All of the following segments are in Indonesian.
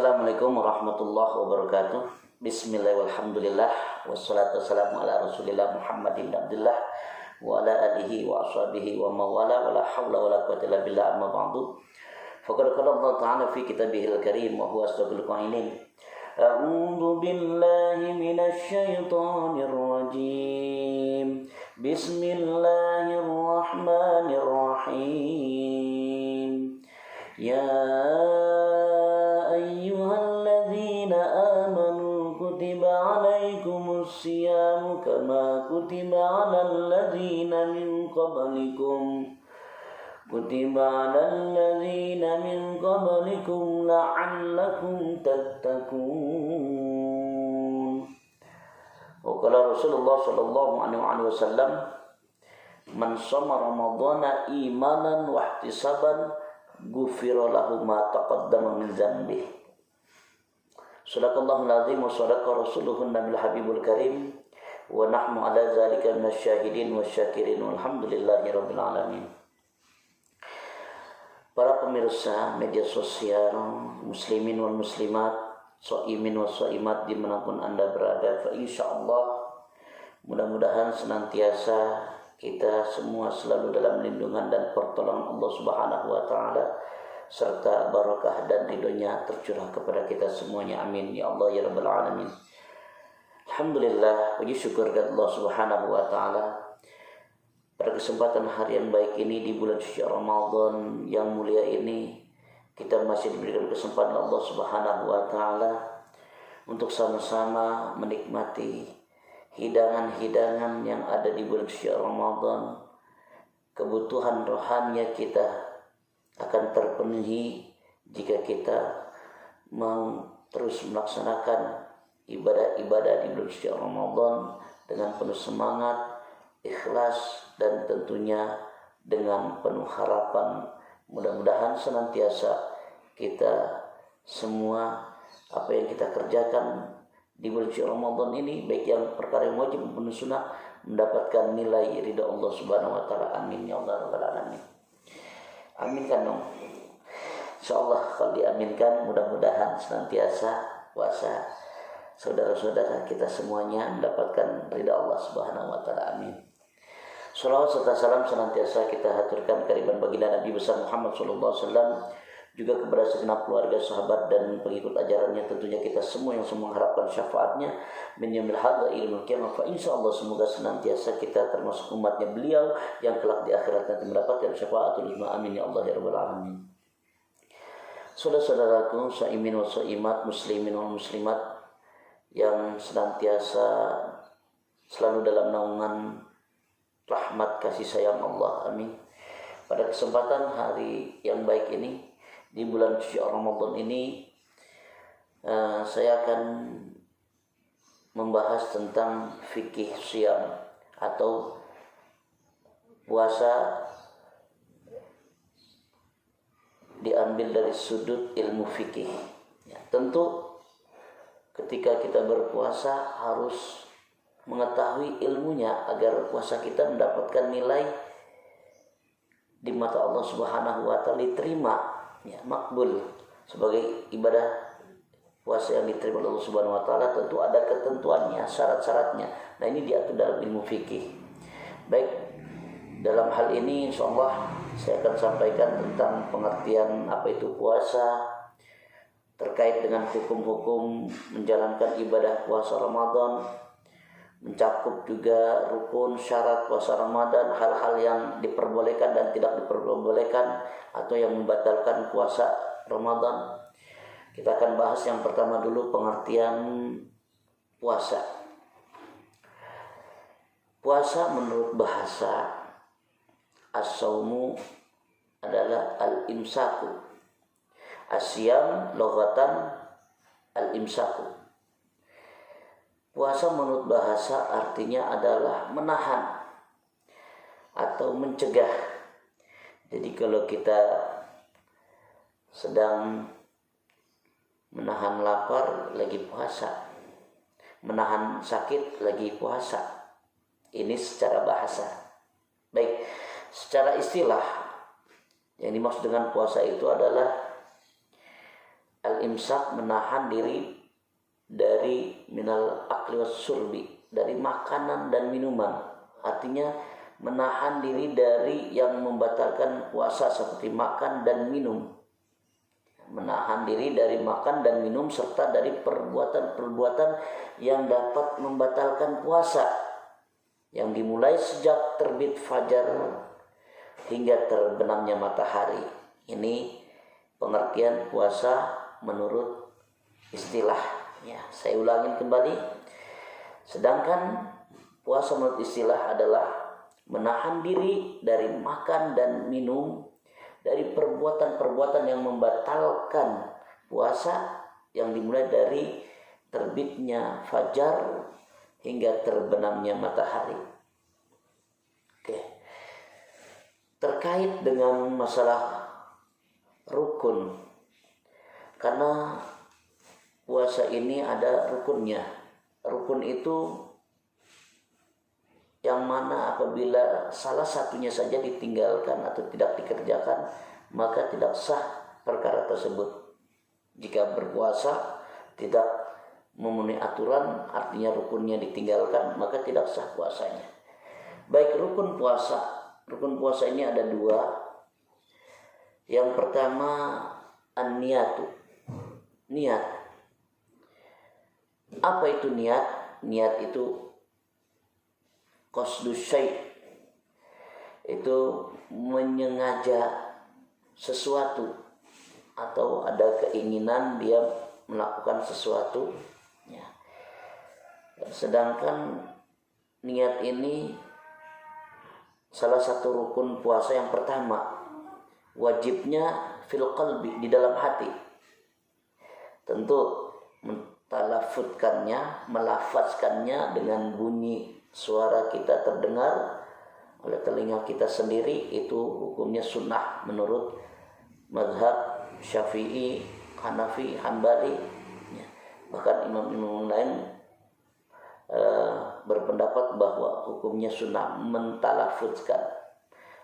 Assalamualaikum warahmatullahi wabarakatuh. Bismillah walhamdulillah wassalatu wassalamu ala Rasulillah Muhammadin Abdullah wa ala alihi wa ashabihi wa mawala wa la hawla wa la quwwata illa billah amma ba'du. Faqad qala Allah Ta'ala fi kitabihil karim wa huwa asdaqul qailin. A'udzu billahi minasy syaithanir rajim. Bismillahirrahmanirrahim. Ya ayyuhalladzina amanu kutiba alaikumus siyamu kama kutiba alal ladzina min qablikum la'allakum tattaqun. Wa qala Rasulullah sallallahu alaihi wasallam, man shoma ramadhana imanan wa ihtisaban ghufira lahu ma taqaddama min dzambihi. Shadaqallahul azim wa shadaqa rasuluhun nabiyul habibul karim wa nahnu ala dzalika minasyahidin wasyakirin walhamdulillahi rabbil alamin. Para pemirsa media sosial, muslimin wal muslimat, shaimin wal shaimat dimanapun Anda berada, fa insyaallah mudah-mudahan senantiasa kita semua selalu dalam lindungan dan pertolongan Allah Subhanahu wa taala serta barakah dan ridhonya tercurah kepada kita semuanya. Amin ya Allah ya rabbal alamin. Alhamdulillah, puji syukur kepada Allah Subhanahu wa taala pada kesempatan hari yang baik ini di bulan suci Ramadan yang mulia ini, kita masih diberikan kesempatan Allah Subhanahu wa taala untuk sama-sama menikmati hidangan-hidangan yang ada di bulan suci Ramadan. Kebutuhan rohani kita akan terpenuhi jika kita mau terus melaksanakan ibadah-ibadah di bulan suci Ramadan dengan penuh semangat, ikhlas, dan tentunya dengan penuh harapan. Mudah-mudahan senantiasa kita semua apa yang kita kerjakan di bulan suci Ramadan ini, baik yang perkara yang wajib maupun sunnah, mendapatkan nilai ridha Allah Subhanahu wa taala. Amin ya Allah rabbal alamin. Aminkan dong. Insyaallah kalau diaminkan, mudah-mudahan senantiasa puasa saudara-saudara kita semuanya mendapatkan ridha Allah Subhanahu wa taala. Amin. Salawat serta salam senantiasa kita haturkan kehadiran baginda Nabi besar Muhammad sallallahu alaihi wasallam, juga kepada segenap keluarga, sahabat, dan pengikut ajarannya. Tentunya kita semua yang semua mengharapkan syafaatnya min yaumil hadza ilmul qiyamah. Fa insyaallah semoga senantiasa kita termasuk umatnya beliau yang kelak di akhirat nanti mendapatkan syafaatul uzma. Amin ya Allah ya rabbal alamin. Saudara-saudaraku, shaimin wa shaimat, muslimin wa muslimat yang senantiasa selalu dalam naungan rahmat kasih sayang Allah. Amin. Pada kesempatan hari yang baik ini, di bulan suci Ramadan ini, saya akan membahas tentang fikih siyam atau puasa diambil dari sudut ilmu fikih. Ya, tentu ketika kita berpuasa harus mengetahui ilmunya agar puasa kita mendapatkan nilai di mata Allah Subhanahu wa taala, diterima, ya, makbul sebagai ibadah. Puasa yang diterima oleh Allah Subhanahu wa taala tentu ada ketentuannya, syarat-syaratnya. Nah, ini diatur dalam ilmu fikih. Baik, dalam hal ini insyaallah saya akan sampaikan tentang pengertian apa itu puasa, terkait dengan hukum-hukum menjalankan ibadah puasa Ramadan, mencakup juga rukun syarat puasa Ramadan, hal-hal yang diperbolehkan dan tidak diperbolehkan atau yang membatalkan puasa Ramadan. Kita akan bahas yang pertama dulu, pengertian puasa. Puasa menurut bahasa as-saumu adalah al-imsaku. Asyam loghatan al-imsaku. Puasa menurut bahasa artinya adalah menahan atau mencegah. Jadi kalau kita sedang menahan lapar lagi puasa, menahan sakit lagi puasa. Ini secara bahasa. Baik, secara istilah yang dimaksud dengan puasa itu adalah Al-imsak menahan diri dari minal akli was surbi, dari makanan dan minuman. Artinya menahan diri dari yang membatalkan puasa seperti makan dan minum. Menahan diri dari makan dan minum serta dari perbuatan-perbuatan yang dapat membatalkan puasa, yang dimulai sejak terbit fajar hingga terbenamnya matahari. Ini pengertian puasa menurut istilah. Ya, saya ulangin kembali. Sedangkan puasa menurut istilah adalah menahan diri dari makan dan minum, dari perbuatan-perbuatan yang membatalkan puasa, yang dimulai dari terbitnya fajar hingga terbenamnya matahari. Oke. Terkait dengan masalah rukun, karena puasa ini ada rukunnya. Rukun itu yang mana apabila salah satunya saja ditinggalkan atau tidak dikerjakan, maka tidak sah perkara tersebut. Jika berpuasa tidak memenuhi aturan, artinya rukunnya ditinggalkan, maka tidak sah puasanya. Baik, rukun puasa. Rukun puasa ini ada dua. Yang pertama, an-niyatu. Niat. Apa itu niat? Niat itu qasdus syai'. Itu menyengaja sesuatu atau ada keinginan dia melakukan sesuatu. Ya. Sedangkan niat ini salah satu rukun puasa yang pertama. Wajibnya fil qalbi, di dalam hati. Tentu mentalafutkannya, melafazkannya dengan bunyi suara kita terdengar oleh telinga kita sendiri, itu hukumnya sunnah menurut mazhab Syafi'i, Hanafi, Hambali. Ya. Bahkan imam-imam lain berpendapat bahwa hukumnya sunnah mentalafuzkan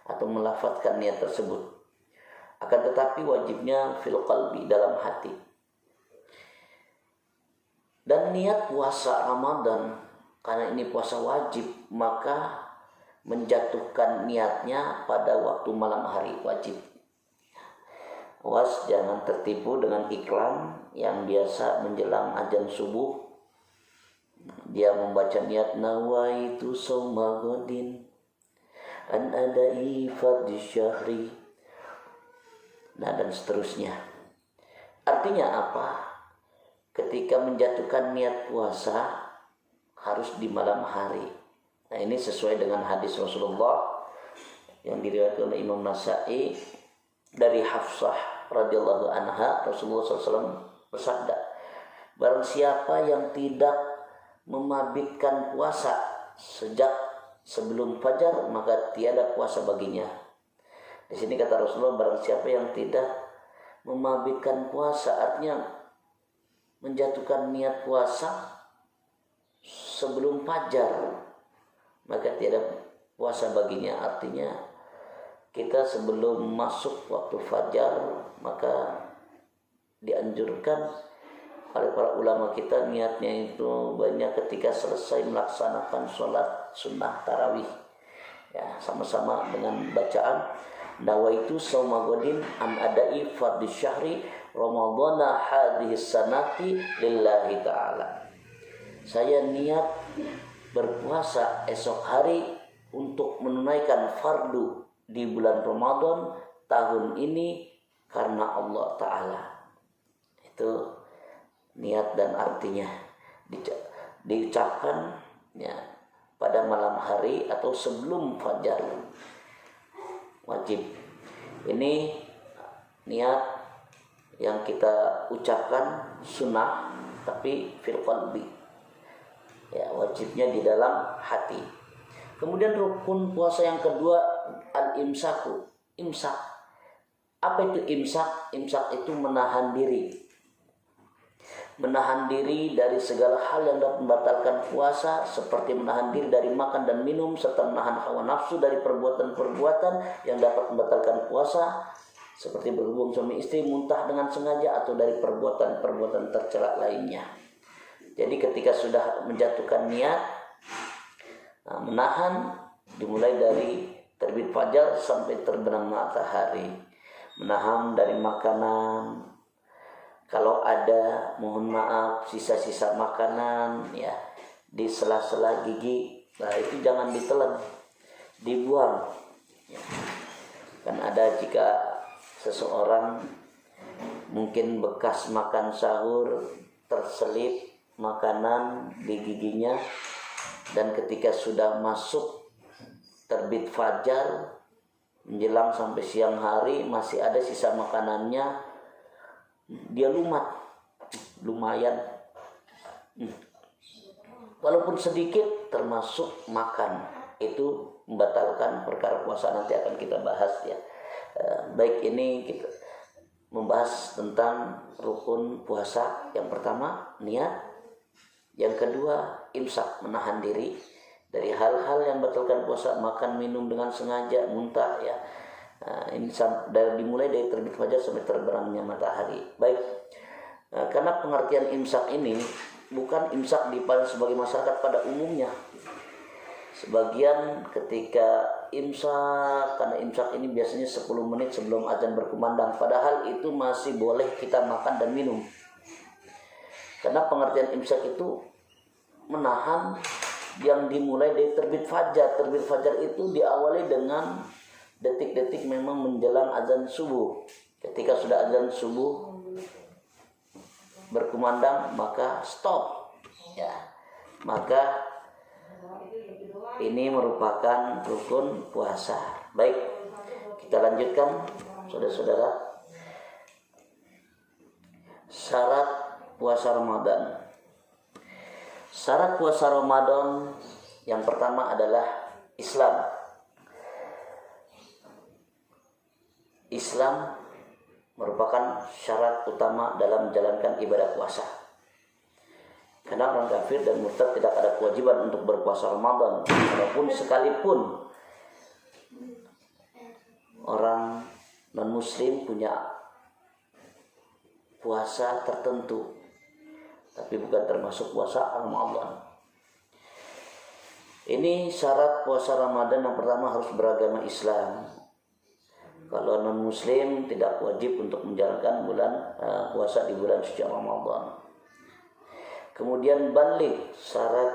atau melafazkan niat tersebut. Akan tetapi wajibnya fil qalbi, dalam hati. Dan niat puasa Ramadan, karena ini puasa wajib, maka menjatuhkan niatnya pada waktu malam hari wajib. Awas jangan tertipu dengan iklan yang biasa menjelang azan subuh dia membaca niat nawaitu shauma ghadin an adai fardhi syahri, nah dan seterusnya. Artinya apa? Ketika menjatuhkan niat puasa harus di malam hari. Nah ini sesuai dengan hadis Rasulullah yang diriwayatkan oleh Imam Nasa'i dari Hafsah radhiyallahu anha. Rasulullah SAW bersabda, barang siapa yang tidak memabitkan puasa sejak sebelum fajar, maka tiada puasa baginya. Di sini kata Rasulullah, barang siapa yang tidak memabitkan puasa, artinya menjatuhkan niat puasa sebelum fajar, maka tiada puasa baginya. Artinya kita sebelum masuk waktu fajar, maka dianjurkan oleh para ulama kita niatnya itu banyak ketika selesai melaksanakan sholat sunnah tarawih, ya, sama-sama dengan bacaan nawaitu shauma ghadin an adai fardhi syahri ramadhana hadhihi sanati lillahi ta'ala. Saya niat berpuasa esok hari untuk menunaikan fardu di bulan Ramadan tahun ini karena Allah Ta'ala. Itu niat dan artinya diucapkan ya, pada malam hari atau sebelum fajar, wajib. Ini niat yang kita ucapkan sunnah tapi fil qalbi, ya, wajibnya di dalam hati. Kemudian rukun puasa yang kedua al-imsaku, imsak. Apa itu imsak? Imsak itu menahan diri. Menahan diri dari segala hal yang dapat membatalkan puasa, seperti menahan diri dari makan dan minum, serta menahan hawa nafsu dari perbuatan-perbuatan yang dapat membatalkan puasa, seperti berhubung suami istri, muntah dengan sengaja, atau dari perbuatan-perbuatan tercela lainnya. Jadi ketika sudah menjatuhkan niat, menahan dimulai dari terbit fajar sampai terbenam matahari, menahan dari makanan, kalau ada mohon maaf sisa-sisa makanan ya di sela-sela gigi, nah itu jangan ditelan, dibuang ya. Kan ada jika seseorang mungkin bekas makan sahur terselip makanan di giginya, dan ketika sudah masuk terbit fajar menjelang sampai siang hari masih ada sisa makanannya, dia lumayan walaupun sedikit termasuk makan, itu membatalkan perkara puasa. Nanti akan kita bahas ya. Baik, ini kita membahas tentang rukun puasa. Yang pertama niat, yang kedua imsak, menahan diri dari hal-hal yang membatalkan puasa, makan minum dengan sengaja, muntah ya. Ini dimulai dari terbit fajar sampai terbenamnya matahari. Baik, karena pengertian imsak ini bukan imsak dipandang sebagai masyarakat pada umumnya. Sebagian ketika imsak, karena imsak ini biasanya 10 menit sebelum azan berkumandang, padahal itu masih boleh kita makan dan minum. Karena pengertian imsak itu menahan yang dimulai dari terbit fajar. Terbit fajar itu diawali dengan detik-detik memang menjelang azan subuh. Ketika sudah azan subuh berkumandang maka stop ya. Maka ini merupakan rukun puasa. Baik, kita lanjutkan saudara-saudara. Syarat puasa Ramadan. Syarat puasa Ramadan yang pertama adalah Islam. Islam merupakan syarat utama dalam menjalankan ibadah puasa. Karena orang kafir dan murtad tidak ada kewajiban untuk berpuasa Ramadan, walaupun sekalipun orang non-muslim punya puasa tertentu, tapi bukan termasuk puasa Ramadan. Ini syarat puasa Ramadan. Yang pertama harus beragama Islam. Kalau non-muslim tidak wajib untuk menjalankan puasa di bulan suci Ramadan. Kemudian balik, syarat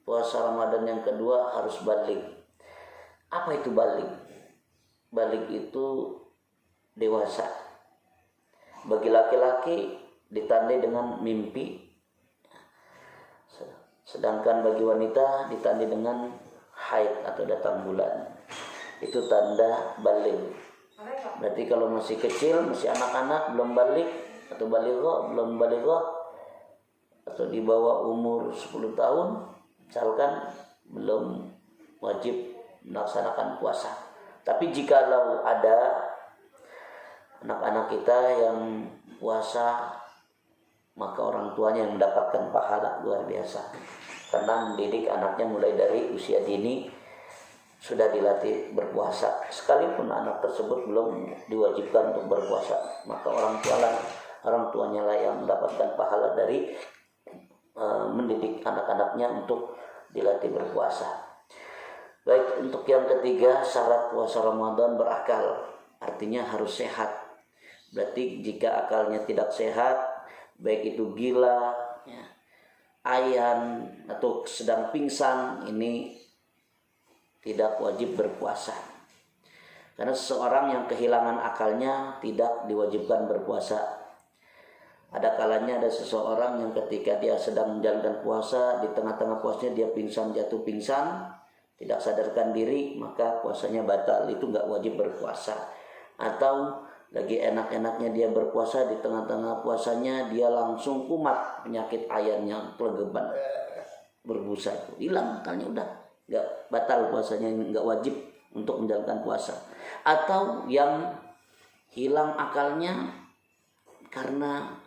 puasa Ramadan yang kedua harus balik. Apa itu balik? Balik itu dewasa. Bagi laki-laki ditandai dengan mimpi, sedangkan bagi wanita ditandai dengan haid atau datang bulan. Itu tanda balik. Berarti kalau masih kecil, masih anak-anak, belum balik atau belum baligha atau di bawah umur 10 tahun, misalkan belum wajib melaksanakan puasa. Tapi jikalau ada anak-anak kita yang puasa, maka orang tuanya yang mendapatkan pahala luar biasa. Karena mendidik anaknya mulai dari usia dini sudah dilatih berpuasa. Sekalipun anak tersebut belum diwajibkan untuk berpuasa, maka orang tuanya lah yang mendapatkan pahala dari mendidik anak-anaknya untuk dilatih berpuasa. Baik, untuk yang ketiga, syarat puasa Ramadan berakal, artinya harus sehat. Berarti jika akalnya tidak sehat, baik itu gila, ya, ayan atau sedang pingsan, ini tidak wajib berpuasa. Karena seseorang yang kehilangan akalnya tidak diwajibkan berpuasa. Ada kalanya ada seseorang yang ketika dia sedang menjalankan puasa, di tengah-tengah puasanya dia jatuh pingsan, tidak sadarkan diri, maka puasanya batal. Itu nggak wajib berpuasa. Atau lagi enak-enaknya dia berpuasa, di tengah-tengah puasanya dia langsung kumat, penyakit ayannya kelegeban, berbusa, itu hilang akalnya, udah nggak, batal puasanya, nggak wajib untuk menjalankan puasa. Atau yang hilang akalnya karena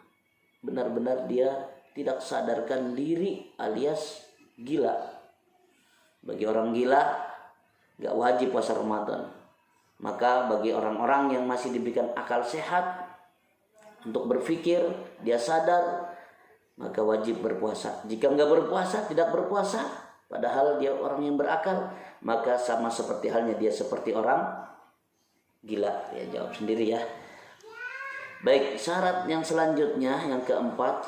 benar-benar dia tidak sadarkan diri alias gila. Bagi orang gila nggak wajib puasa Ramadan. Maka bagi orang-orang yang masih diberikan akal sehat untuk berpikir, dia sadar, maka wajib berpuasa. Jika enggak berpuasa, tidak berpuasa, padahal dia orang yang berakal, maka sama seperti halnya dia seperti orang gila. Ya, jawab sendiri ya. Baik, syarat yang selanjutnya yang keempat,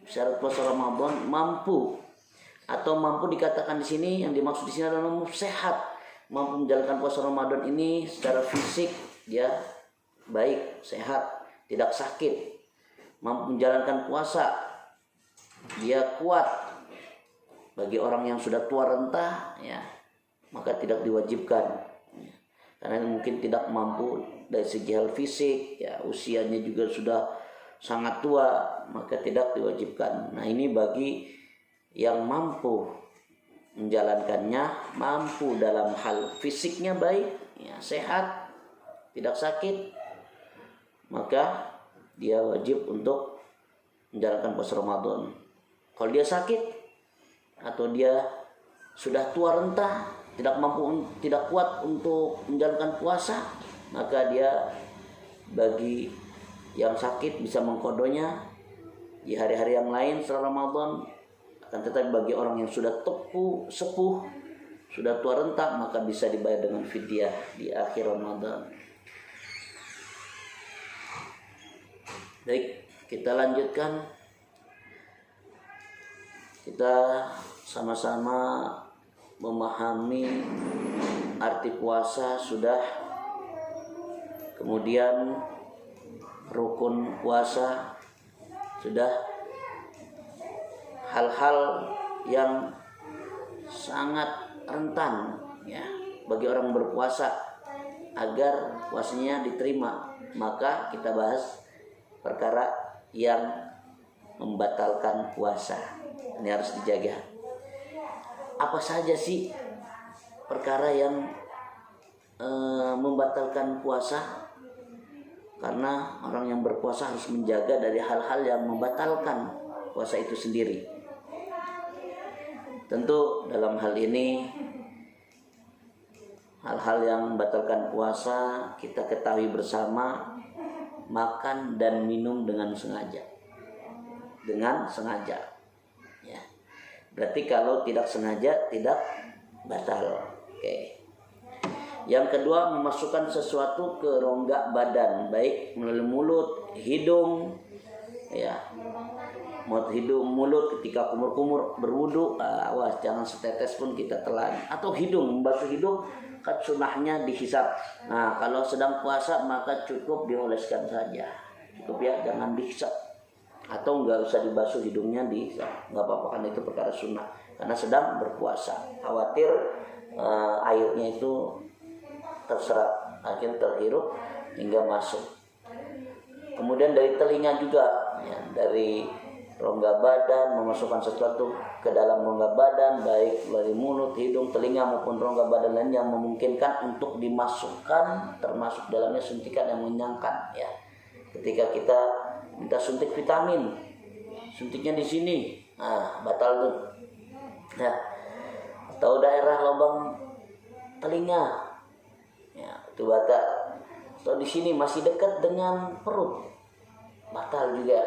syarat puasa Ramadan mampu, atau mampu dikatakan di sini, yang dimaksud di sini adalah mampu sehat, mampu menjalankan puasa Ramadan ini secara fisik dia baik, sehat, tidak sakit, mampu menjalankan puasa, dia kuat. Bagi orang yang sudah tua renta, ya, maka tidak diwajibkan, karena mungkin tidak mampu dari segi hal fisik, ya, usianya juga sudah sangat tua, maka tidak diwajibkan. Nah, ini bagi yang mampu menjalankannya, mampu dalam hal fisiknya baik, ya, sehat, tidak sakit, maka dia wajib untuk menjalankan puasa Ramadan. Kalau dia sakit atau dia sudah tua renta, tidak mampu, tidak kuat untuk menjalankan puasa, maka dia, bagi yang sakit bisa mengkodonya di hari-hari yang lain setelah Ramadan. Akan tetapi bagi orang yang sudah sepuh, sudah tua renta, maka bisa dibayar dengan fidyah di akhir Ramadan. Baik, kita lanjutkan. Kita sama-sama memahami arti puasa sudah, kemudian rukun puasa sudah, hal-hal yang sangat rentan, ya, bagi orang berpuasa agar puasanya diterima. Maka kita bahas perkara yang membatalkan puasa. Ini harus dijaga. Apa saja sih perkara yang membatalkan puasa? Karena orang yang berpuasa harus menjaga dari hal-hal yang membatalkan puasa itu sendiri. Tentu dalam hal ini, hal-hal yang membatalkan puasa kita ketahui bersama, makan dan minum dengan sengaja. Dengan sengaja, ya. Berarti kalau tidak sengaja tidak batal. Oke. Yang kedua, memasukkan sesuatu ke rongga badan, baik melalui mulut, hidung, ya. Mulut ketika kumur-kumur berwudu, awas jangan setetes pun kita telan. Atau hidung, membasuh hidung, kan sunnahnya dihisap. Nah, kalau sedang puasa maka cukup dioleskan saja, cukup ya, jangan dihisap. Atau enggak usah dibasuh hidungnya, dihisap, enggak apa-apa, kan itu perkara sunnah, karena sedang berpuasa. Khawatir airnya itu terserap, akhirnya terhirup hingga masuk. Kemudian dari telinga juga, ya, dari rongga badan, memasukkan sesuatu ke dalam rongga badan, baik dari mulut, hidung, telinga maupun rongga badan lain yang memungkinkan untuk dimasukkan, termasuk dalamnya suntikan yang mengenyangkan, ya. Ketika kita minta suntik vitamin, suntiknya di sini, nah batal tuh. Nah, atau daerah lubang telinga, ya, itu batal. Atau di sini masih dekat dengan perut, batal juga.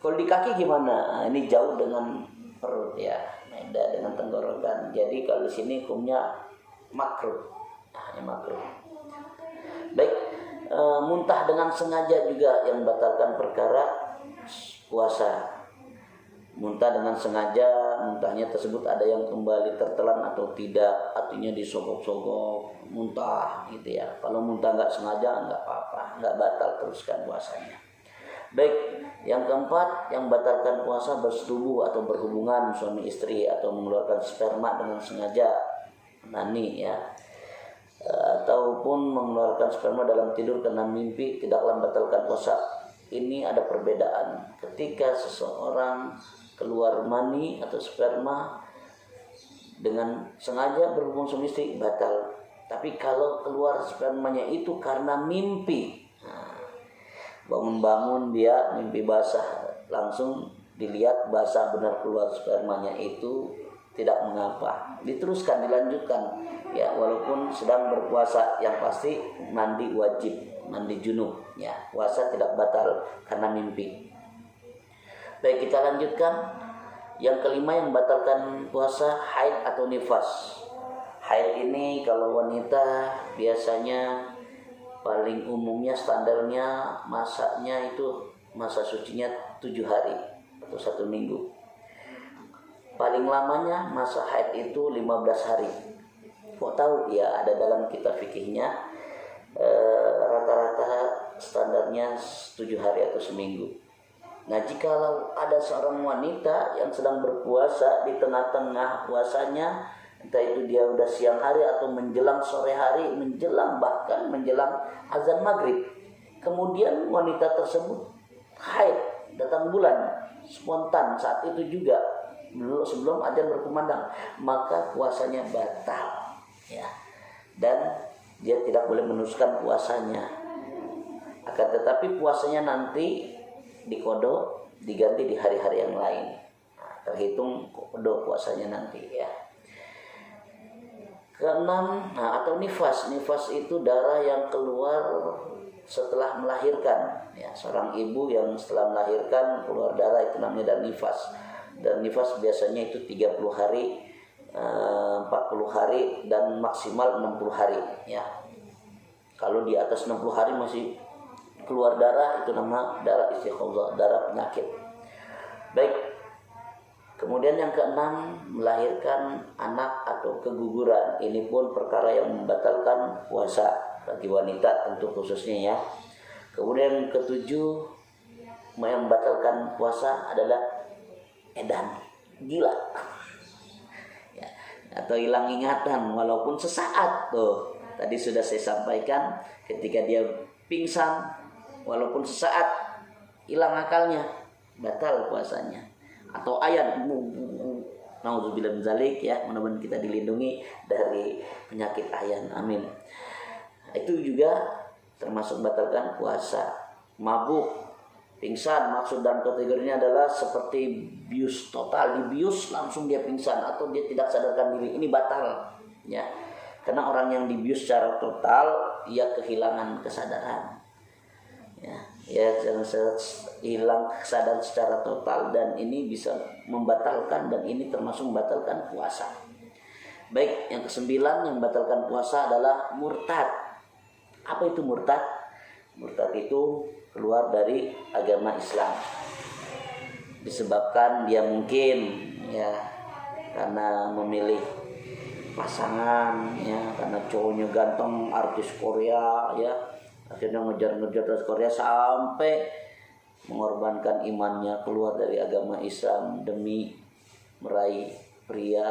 Kalau di kaki gimana? Nah, ini jauh dengan perut, ya, beda dengan tenggorokan. Jadi kalau di sini hukumnya makruh. Nah, ini makruh. Baik, muntah dengan sengaja juga yang membatalkan perkara puasa. Muntah dengan sengaja, muntahnya tersebut ada yang kembali tertelan atau tidak, artinya disogok-sogok, muntah gitu ya. Kalau muntah nggak sengaja nggak apa-apa, nggak batal, teruskan puasanya. Baik, yang keempat yang membatalkan puasa, bersetubuh atau berhubungan suami istri atau mengeluarkan sperma dengan sengaja, nani, ya, ataupun mengeluarkan sperma dalam tidur karena mimpi, tidaklah membatalkan puasa. Ini ada perbedaan. Ketika seseorang keluar mani atau sperma dengan sengaja berhubung suami istri, batal. Tapi kalau keluar spermanya itu karena mimpi, bangun-bangun dia mimpi basah, langsung dilihat basah benar keluar spermanya, itu tidak mengapa, diteruskan, dilanjutkan. ya, walaupun sedang berpuasa, yang pasti mandi wajib, mandi junub ya. Puasa tidak batal karena mimpi. Baik, kita lanjutkan. Yang kelima yang membatalkan puasa, haid atau nifas. Haid ini kalau wanita biasanya paling umumnya standarnya masanya itu masa sucinya 7 hari atau 1 minggu. Paling lamanya masa haid itu 15 hari. Kok tahu? Ya ada dalam kitab fikihnya, rata-rata standarnya 7 hari atau seminggu. Nah, jikalau ada seorang wanita yang sedang berpuasa di tengah-tengah puasanya, entah itu dia udah siang hari atau menjelang sore hari, bahkan menjelang azan maghrib, kemudian wanita tersebut haid, datang bulan spontan saat itu juga sebelum azan berkumandang, maka puasanya batal ya, dan dia tidak boleh meneruskan puasanya. Akan tetapi puasanya nanti dikodok, diganti di hari-hari yang lain. Nah, terhitung kodok puasanya nanti ya. Keenam, atau nifas. Nifas itu darah yang keluar setelah melahirkan ya. Seorang ibu yang setelah melahirkan keluar darah itu namanya dan nifas. Dan nifas biasanya itu 30 hari, 40 hari dan maksimal 60 hari ya. Kalau di atas 60 hari masih keluar darah, itu nama darah istighatsah, darah penyakit. Baik. Kemudian yang keenam, melahirkan anak atau keguguran. Ini pun perkara yang membatalkan puasa bagi wanita tentu khususnya ya. Kemudian yang ketujuh, yang membatalkan puasa adalah edan, gila. Ya, atau hilang ingatan walaupun sesaat tuh. Tadi sudah saya sampaikan, ketika dia pingsan walaupun sesaat hilang akalnya, batal puasanya. Atau ayan, naudzubillah min dzalik ya, mudah-mudahan kita dilindungi dari penyakit ayan, amin. Itu juga termasuk batalkan puasa. Mabuk, pingsan, maksud dan kategorinya adalah seperti bius total, dibius langsung dia pingsan atau dia tidak sadarkan diri, ini batal ya. Karena orang yang dibius secara total, ia kehilangan kesadaran. Ya, hilang kesadaran secara total, dan ini bisa membatalkan, dan ini termasuk membatalkan puasa. Baik, yang kesembilan yang membatalkan puasa adalah murtad. Apa itu murtad? Murtad itu keluar dari agama Islam disebabkan dia mungkin ya karena memilih pasangan ya, karena cowoknya ganteng artis Korea ya, akhirnya ngejar-ngejar artis Korea sampai mengorbankan imannya, keluar dari agama Islam demi meraih pria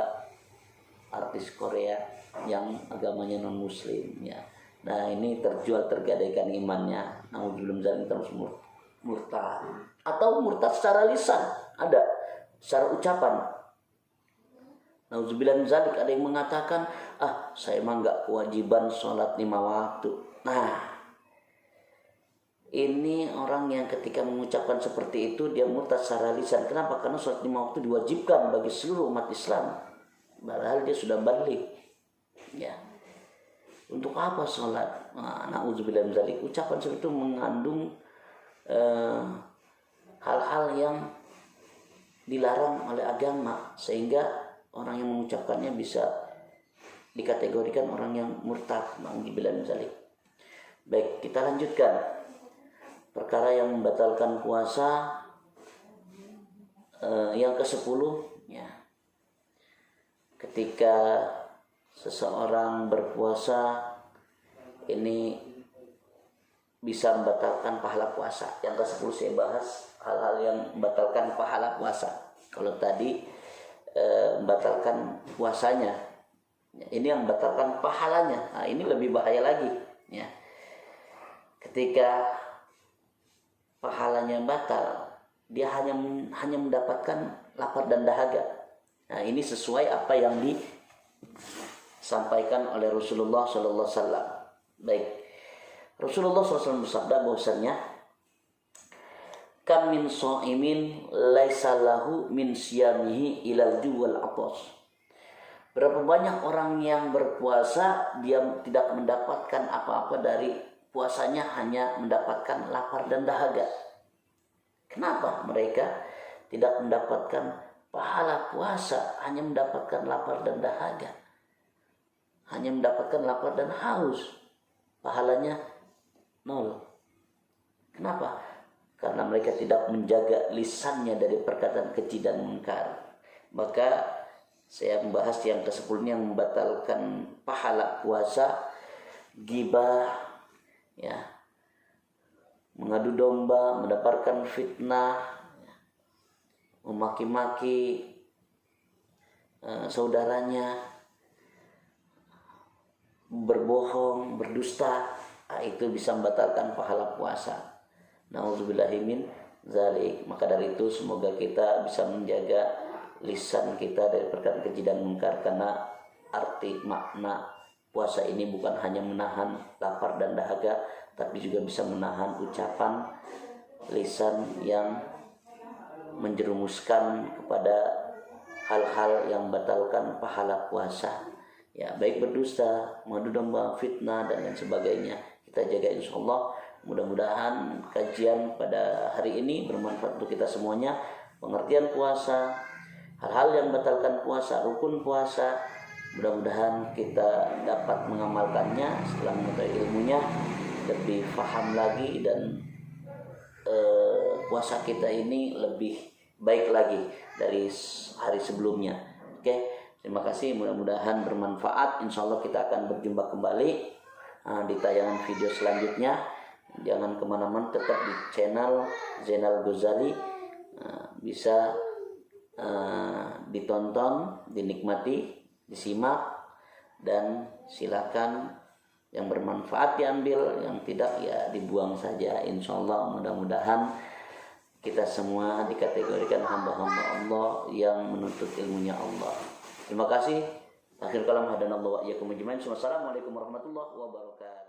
artis Korea yang agamanya non muslim ya. Nah, ini tergadaikan imannya. Namun belum jadi terus murtad. Atau murtad secara lisan, ada secara ucapan. Nauzubillah min dzalik, ada yang mengatakan, saya emang enggak kewajiban sholat 5 waktu. Nah, ini orang yang ketika mengucapkan seperti itu dia murtad secara lisan. Kenapa? Karena sholat 5 waktu diwajibkan bagi seluruh umat Islam. Padahal dia sudah balik. Ya. Untuk apa sholat? Nauzubillah min dzalik. Ucapan seperti itu mengandung hal-hal yang dilarang oleh agama, sehingga orang yang mengucapkannya bisa dikategorikan orang yang murtad. Nauzubillah min dzalik. Baik, kita lanjutkan. Perkara yang membatalkan puasa yang ke-10 ya. Ketika seseorang berpuasa ini bisa membatalkan pahala puasa. Yang ke-10 saya bahas hal-hal yang membatalkan pahala puasa. Kalau tadi membatalkan puasanya, ini yang membatalkan pahalanya. Nah, ini lebih bahaya lagi ya. Ketika pahalanya batal, dia hanya mendapatkan lapar dan dahaga. Nah, ini sesuai apa yang disampaikan oleh Rasulullah sallallahu alaihi wasallam. Baik. Rasulullah SAW bersabda bahwasanya, kam min shaimin laisa lahu min siyamihi ilal juwal atas. Berapa banyak orang yang berpuasa, dia tidak mendapatkan apa-apa dari puasanya, hanya mendapatkan lapar dan dahaga. Kenapa mereka tidak mendapatkan pahala puasa, hanya mendapatkan lapar dan dahaga? Hanya mendapatkan lapar dan haus. Pahalanya nol. Kenapa? Karena mereka tidak menjaga lisannya dari perkataan keji dan mungkar. Maka saya membahas yang ke-10 yang membatalkan pahala puasa, ghibah, ya, mengadu domba, mendapatkan fitnah, memaki-maki saudaranya, berbohong, berdusta, itu bisa membatalkan pahala puasa. Nauzubillahi min zalik. Maka dari itu semoga kita bisa menjaga lisan kita dari perkataan keji dan mungkar, karena arti makna puasa ini bukan hanya menahan lapar dan dahaga, tapi juga bisa menahan ucapan lisan yang menjerumuskan kepada hal-hal yang membatalkan pahala puasa, ya, baik berdusta, mengadu domba, fitnah dan lain sebagainya. Kita jaga insyaallah. Mudah-mudahan kajian pada hari ini bermanfaat untuk kita semuanya. Pengertian puasa, hal-hal yang membatalkan puasa, rukun puasa, mudah-mudahan kita dapat mengamalkannya setelah mengetahui ilmunya, lebih paham lagi, dan puasa kita ini lebih baik lagi dari hari sebelumnya. Oke, terima kasih, mudah-mudahan bermanfaat. Insya Allah kita akan berjumpa kembali di tayangan video selanjutnya. Jangan kemana-mana, tetap di channel Zainal Ghazali. Bisa ditonton, dinikmati, disimak, dan silakan yang bermanfaat diambil, yang tidak ya dibuang saja. Insya Allah mudah-mudahan kita semua dikategorikan hamba-hamba Allah yang menuntut ilmunya Allah. Terima kasih. Akhir kalam, hadanallahu wa iyyakum ajmain. Wassalamualaikum warahmatullahi wabarakatuh.